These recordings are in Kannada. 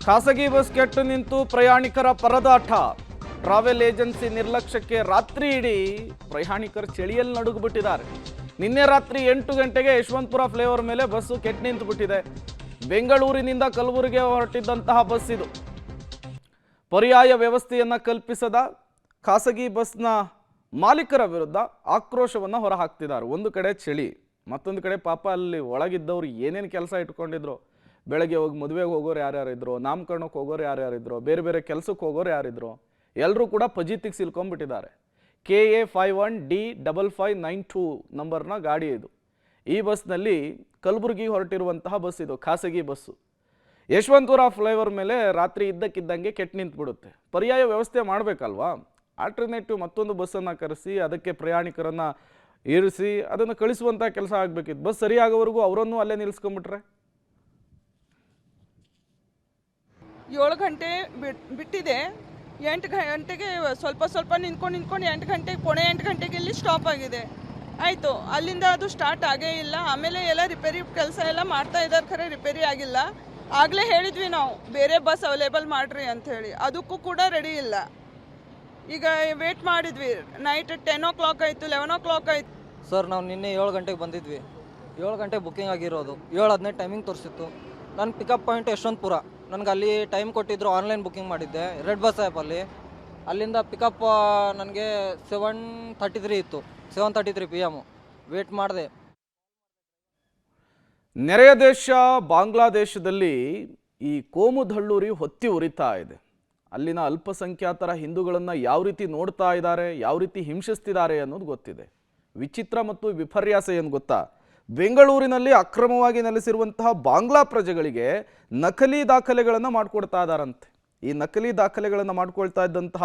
ಖಾಸಗಿ ಬಸ್ ಕೆಟ್ಟು ನಿಂತು ಪ್ರಯಾಣಿಕರ ಪರದಾಟ. ಟ್ರಾವೆಲ್ ಏಜೆನ್ಸಿ ನಿರ್ಲಕ್ಷ್ಯಕ್ಕೆ ರಾತ್ರಿ ಇಡೀ ಪ್ರಯಾಣಿಕರು ಚಳಿಯಲ್ಲಿ ನಡುಗಿಬಿಟ್ಟಿದ್ದಾರೆ. ನಿನ್ನೆ ರಾತ್ರಿ 8 ಗಂಟೆಗೆ ಯಶವಂತಪುರ ಫ್ಲೈಓವರ್ ಮೇಲೆ ಬಸ್ಸು ಕೆಟ್ಟು ನಿಂತು ಬಿಟ್ಟಿದೆ. ಬೆಂಗಳೂರಿನಿಂದ ಕಲಬುರಗಿಗೆ ಹೊರಟಿದ್ದಂತಹ ಬಸ್ ಇದು. ಪರ್ಯಾಯ ವ್ಯವಸ್ಥೆಯನ್ನು ಕಲ್ಪಿಸದ ಖಾಸಗಿ ಬಸ್ನ ಮಾಲೀಕರ ವಿರುದ್ಧ ಆಕ್ರೋಶವನ್ನು ಹೊರಹಾಕ್ತಿದ್ದಾರೆ. ಒಂದು ಕಡೆ ಚಳಿ, ಮತ್ತೊಂದು ಕಡೆ ಪಾಪ ಅಲ್ಲಿ ಒಳಗಿದ್ದವ್ರು ಏನೇನು ಕೆಲಸ ಇಟ್ಕೊಂಡಿದ್ರು. ಬೆಳಗ್ಗೆ ಹೋಗಿ ಮದುವೆಗೆ ಹೋಗೋರು ಯಾರ್ಯಾರಿದ್ರು, ನಾಮಕರಣಕ್ಕೆ ಹೋಗೋರು ಯಾರ್ಯಾರಿದ್ರು, ಬೇರೆ ಬೇರೆ ಕೆಲಸಕ್ಕೆ ಹೋಗೋರು ಯಾರಿದ್ರು, ಎಲ್ಲರೂ ಕೂಡ ಫಜೀತಿಗೆ ಸಿಲ್ಕೊಂಡ್ಬಿಟ್ಟಿದ್ದಾರೆ. KA51D5592 ನಂಬರ್ನ ಗಾಡಿ ಇದು. ಈ ಬಸ್ನಲ್ಲಿ ಕಲಬುರಗಿ ಹೊರಟಿರುವಂತಹ ಬಸ್ ಇದು, ಖಾಸಗಿ ಬಸ್ಸು. ಯಶವಂತಪುರ ಫ್ಲೈಓವರ್ ಮೇಲೆ ರಾತ್ರಿ ಇದ್ದಕ್ಕಿದ್ದಂಗೆ ಕೆಟ್ಟು ನಿಂತುಬಿಡುತ್ತೆ. ಪರ್ಯಾಯ ವ್ಯವಸ್ಥೆ ಮಾಡಬೇಕಲ್ವಾ? ಆಲ್ಟರ್ನೇಟಿವ್ ಮತ್ತೊಂದು ಬಸ್ಸನ್ನು ಕರೆಸಿ ಅದಕ್ಕೆ ಪ್ರಯಾಣಿಕರನ್ನು ಇರಿಸಿ ಅದನ್ನು ಕಳಿಸುವಂಥ ಕೆಲಸ ಆಗಬೇಕಿತ್ತು. ಬಸ್ ಸರಿಯಾಗೋವರೆಗೂ ಅವರನ್ನು ಅಲ್ಲೇ ನಿಲ್ಲಿಸ್ಕೊಂಡ್ಬಿಟ್ರೆ. 7 ಗಂಟೆ ಬಿಟ್ಟಿದೆ. 8 ಗಂಟೆಗೆ ಸ್ವಲ್ಪ ನಿಂತ್ಕೊಂಡು 8 ಗಂಟೆಗೆ ಪೊಣೆ 8 ಗಂಟೆಗೆ ಇಲ್ಲಿ ಸ್ಟಾಪ್ ಆಗಿದೆ. ಆಯಿತು, ಅಲ್ಲಿಂದ ಅದು ಸ್ಟಾರ್ಟ್ ಆಗೇ ಇಲ್ಲ. ಆಮೇಲೆ ಎಲ್ಲ ರಿಪೇರಿ ಕೆಲಸ ಎಲ್ಲ ಮಾಡ್ತಾ ಇದ್ದಾರೆ, ಖರೆ ರಿಪೇರಿ ಆಗಿಲ್ಲ. ಆಗಲೇ ಹೇಳಿದ್ವಿ ನಾವು ಬೇರೆ ಬಸ್ ಅವೈಲೇಬಲ್ ಮಾಡಿರಿ ಅಂಥೇಳಿ, ಅದಕ್ಕೂ ಕೂಡ ರೆಡಿ ಇಲ್ಲ. ಈಗ ವೇಟ್ ಮಾಡಿದ್ವಿ, ನೈಟ್ 10 o'clock ಆಯಿತು, 11 o'clock ಆಯಿತು. ಸರ್ ನಾವು ನಿನ್ನೆ 7 ಗಂಟೆಗೆ ಬಂದಿದ್ವಿ. 7 ಗಂಟೆಗೆ ಬುಕ್ಕಿಂಗ್ ಆಗಿರೋದು, 7:15 ಟೈಮಿಂಗ್ ತೋರಿಸಿತ್ತು. ನನ್ನ ಪಿಕಪ್ ಪಾಯಿಂಟ್ ಯಶವಂತಪುರ. ನನಗೆ ಅಲ್ಲಿ ಟೈಮ್ ಕೊಟ್ಟಿದ್ರು, ಆನ್ಲೈನ್ ಬುಕ್ಕಿಂಗ್ ಮಾಡಿದ್ದೆ ರೆಡ್ ಬಸ್ ಆ್ಯಪಲ್ಲಿ. ಅಲ್ಲಿಂದ ಪಿಕಪ್ ನನಗೆ 7:33 ಇತ್ತು, 7:33 PM. ವೇಟ್ ಮಾಡಿದೆ. ನೆರೆಯ ದೇಶ ಬಾಂಗ್ಲಾದೇಶದಲ್ಲಿ ಈ ಕೋಮುದಳ್ಳೂರಿ ಹೊತ್ತಿ ಉರಿತಾ ಇದೆ. ಅಲ್ಲಿನ ಅಲ್ಪಸಂಖ್ಯಾತರ ಹಿಂದೂಗಳನ್ನು ಯಾವ ರೀತಿ ನೋಡ್ತಾ ಇದ್ದಾರೆ, ಯಾವ ರೀತಿ ಹಿಂಸಿಸ್ತಿದ್ದಾರೆ ಅನ್ನೋದು ಗೊತ್ತಿದೆ. ವಿಚಿತ್ರ ಮತ್ತು ವಿಪರ್ಯಾಸ ಏನು ಗೊತ್ತಾ? ಬೆಂಗಳೂರಿನಲ್ಲಿ ಅಕ್ರಮವಾಗಿ ನೆಲೆಸಿರುವಂತಹ ಬಾಂಗ್ಲಾ ಪ್ರಜೆಗಳಿಗೆ ನಕಲಿ ದಾಖಲೆಗಳನ್ನು ಮಾಡಿಕೊಡ್ತಾ ಇದ್ದಾರಂತೆ. ಈ ನಕಲಿ ದಾಖಲೆಗಳನ್ನು ಮಾಡಿಕೊಳ್ತಾ ಇದ್ದಂತಹ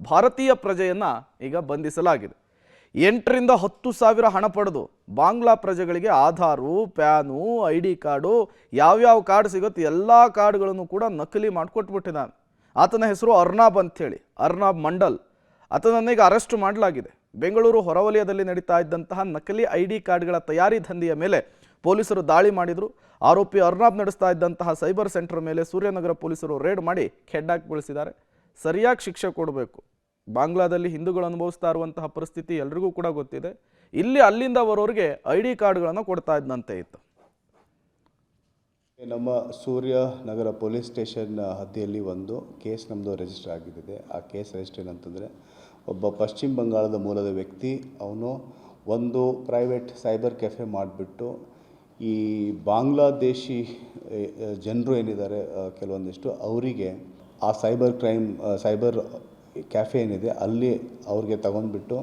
ಭಾರತೀಯ ಪ್ರಜೆಯನ್ನು ಈಗ ಬಂಧಿಸಲಾಗಿದೆ. 8ರಿಂದ 10 ಸಾವಿರ ಹಣ ಪಡೆದು ಬಾಂಗ್ಲಾ ಪ್ರಜೆಗಳಿಗೆ ಆಧಾರು, ಪ್ಯಾನು, ID ಕಾರ್ಡು, ಯಾವ್ಯಾವ ಕಾರ್ಡ್ ಸಿಗುತ್ತೆ ಎಲ್ಲ ಕಾರ್ಡ್ಗಳನ್ನು ಕೂಡ ನಕಲಿ ಮಾಡಿಕೊಟ್ಬಿಟ್ಟಿದ್ದಾನೆ. ಆತನ ಹೆಸರು ಅರ್ನಾಬ್ ಅಂಥೇಳಿ, ಅರ್ನಾಬ್ ಮಂಡಲ್. ಆತನನ್ನು ಈಗ ಅರೆಸ್ಟ್ ಮಾಡಲಾಗಿದೆ. ಬೆಂಗಳೂರು ಹೊರವಲಯದಲ್ಲಿ ನಡೀತಾ ಇದ್ದಂತಹ ನಕಲಿ ID ಕಾರ್ಡ್ಗಳ ತಯಾರಿ ದಂಧೆಯ ಮೇಲೆ ಪೊಲೀಸರು ದಾಳಿ ಮಾಡಿದರು. ಆರೋಪಿ ಅರ್ನಾಬ್ ನಡೆಸ್ತಾ ಇದ್ದಂತಹ ಸೈಬರ್ ಸೆಂಟರ್ ಮೇಲೆ ಸೂರ್ಯನಗರ ಪೊಲೀಸರು ರೇಡ್ ಮಾಡಿ ಕೆಡ್ಡಾಕಿಗೊಳಿಸಿದ್ದಾರೆ. ಸರಿಯಾಗಿ ಶಿಕ್ಷೆ ಕೊಡಬೇಕು. ಬಾಂಗ್ಲಾದಲ್ಲಿ ಹಿಂದೂಗಳು ಅನುಭವಿಸ್ತಾ ಇರುವಂತಹ ಪರಿಸ್ಥಿತಿ ಎಲ್ರಿಗೂ ಕೂಡ ಗೊತ್ತಿದೆ. ಇಲ್ಲಿ ಅಲ್ಲಿಂದ ಬರೋರಿಗೆ ID ಕಾರ್ಡ್ಗಳನ್ನು ಕೊಡ್ತಾ ಇದ್ದಂತೆ ಇತ್ತು. ನಮ್ಮ ಸೂರ್ಯನಗರ ಪೊಲೀಸ್ ಸ್ಟೇಷನ್ ಹದ್ದಿಯಲ್ಲಿ ಒಂದು ಕೇಸ್ ನಮ್ಮದು ರಿಜಿಸ್ಟರ್ ಆಗಿದೆ. ಆ ಕೇಸ್ ರಿಜಿಸ್ಟರ್ ಏನಂತಂದರೆ, ಒಬ್ಬ ಪಶ್ಚಿಮ ಬಂಗಾಳದ ಮೂಲದ ವ್ಯಕ್ತಿ, ಅವನು ಒಂದು ಪ್ರೈವೇಟ್ ಸೈಬರ್ ಕೆಫೆ ಮಾಡಿಬಿಟ್ಟು ಈ ಬಾಂಗ್ಲಾದೇಶಿ ಜನರು ಏನಿದ್ದಾರೆ ಕೆಲವೊಂದಿಷ್ಟು, ಅವರಿಗೆ ಆ ಸೈಬರ್ ಕ್ರೈಮ್ ಸೈಬರ್ ಕ್ಯಾಫೆ ಏನಿದೆ ಅಲ್ಲಿ ಅವ್ರಿಗೆ ತಗೊಂಡ್ಬಿಟ್ಟು